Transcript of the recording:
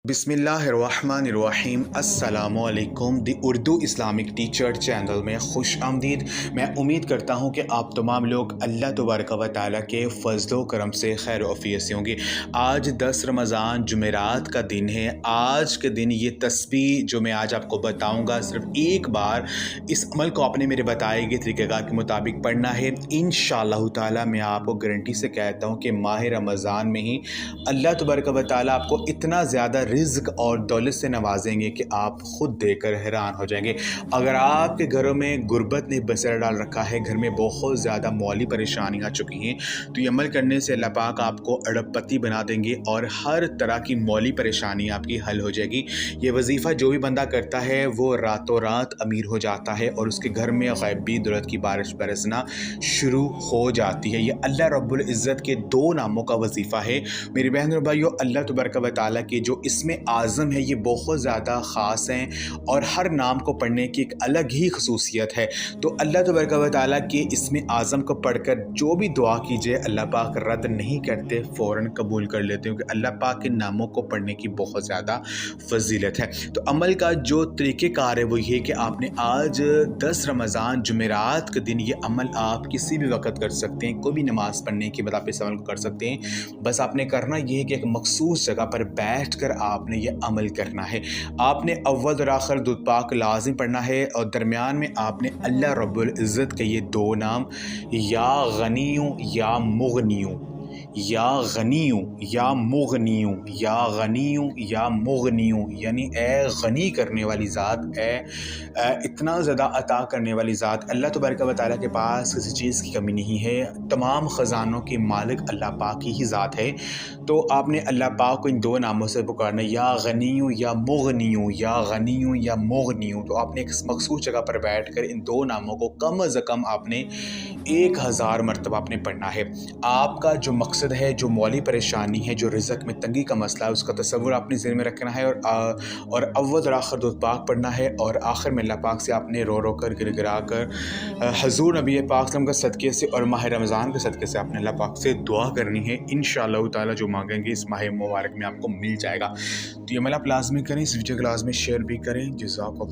बिस्मिल्लाहिर्रहमानिर्रहीम। अस्सलामु अलैकुम। दी उर्दू इस्लामिक टीचर चैनल में खुश आमदीद। मैं उम्मीद करता हूँ कि आप तमाम लोग अल्लाह तबारक व तआला के फ़ज़्ल करम से खैर आफ़ियत से होंगे। आज 10 रमज़ान जुमेरात का दिन है। आज के दिन ये तस्बीह जो मैं आज आपको बताऊँगा, सिर्फ़ एक बार इस अमल को आपने मेरे बताए गए तरीक़ेकार के मुताबिक पढ़ना है। इंशाअल्लाह ताला मैं आपको गारंटी से कहता हूँ कि माह रमज़ान में ही अल्लाह तबारक व तआला आपको इतना ज़्यादा रिज़्क़ और दौलत से नवाजेंगे कि आप ख़ुद देखकर हैरान हो जाएंगे। अगर आपके घरों में गुर्बत ने बसेरा डाल रखा है, घर में बहुत ज़्यादा मौली परेशानी आ चुकी हैं, तो ये अमल करने से अल्लाह पाक आपको अरबपति बना देंगे और हर तरह की मौली परेशानी आपकी हल हो जाएगी। ये वजीफ़ा जो भी बंदा करता है वो रातों रात अमीर हो जाता है और उसके घर में ग़ैबी दौलत की बारिश बरसना शुरू हो जाती है। ये अल्लाह रब्बुल इज़्ज़त के 2 नामों का वजीफ़ा है मेरी बहन और भाइयों। अल्लाह तबारक व तआला के जो इसमें आज़म है ये बहुत ज़्यादा ख़ास हैं और हर नाम को पढ़ने की एक अलग ही खसूसियत है। तो अल्लाह तबारक व तआला के इसमें आज़म को पढ़कर जो भी दुआ कीजिए अल्लाह पाक रद्द नहीं करते, फ़ौरन कबूल कर लेते हैं, क्योंकि अल्लाह पाक के नामों को पढ़ने की बहुत ज़्यादा फजीलत है। तो अमल का जो तरीक़ेकार है वो ये कि आपने आज 10 रमज़ान जुमेरात के दिन ये अमल आप किसी भी वक्त कर सकते हैं। कोई भी नमाज़ पढ़ने के बाद आप इस अमल को कर सकते हैं। बस आपने करना ये है कि एक मखसूस जगह पर बैठ कर आपने ये अमल करना है। आपने अव्वल और आखिर दुरूद पाक लाज़िम पढ़ना है और दरमियान में आपने अल्लाह रब्बुल इज़्ज़त के ये 2 नाम या गनियु या मुगनियु, या गनियु या मुगनियु, या गनियु या मुगनियु, यानी ए गनी करने वाली ज़ात, इतना ज़्यादा अता करने वाली ज़ात। अल्लाह तबारक व तआला के पास किसी चीज़ की कमी नहीं है। तमाम ख़जानों के मालिक अल्लाह पाक की ही ज़ात है। तो आपने अल्लाह पाक को इन 2 नामों से पुकारना, या गनियु या मुगनियु, या गनियु या मुगनियु। तो आपने एक मखसूस जगह पर बैठ कर इन 2 नामों को कम अज़ कम आपने 1000 मरतबा आपने पढ़ना है। आपका जो मकसद है, जो मौली परेशानी है, जो रिज़्क़ में तंगी का मसला है, उसका तसव्वुर अपने ज़हन में रखना है और अव्वल और आखिर दुरूद पाक पढ़ना है और आखिर में अल्लाह पाक से आपने रो रो कर गिड़गिड़ा कर हुज़ूर नबी पाक सल्लल्लाहु अलैहि वसल्लम के सदक़े से और माह रमज़ान के सदक़े से आपने अल्लाह पाक से दुआ करनी है। इंशाअल्लाह ताला जो मांगेंगे इस माह मुबारक में आपको मिल जाएगा। तो ये अमल आप लाज़मी करें, इस वीडियो को लाज़मी शेयर भी करें। जज़ाकल्लाह।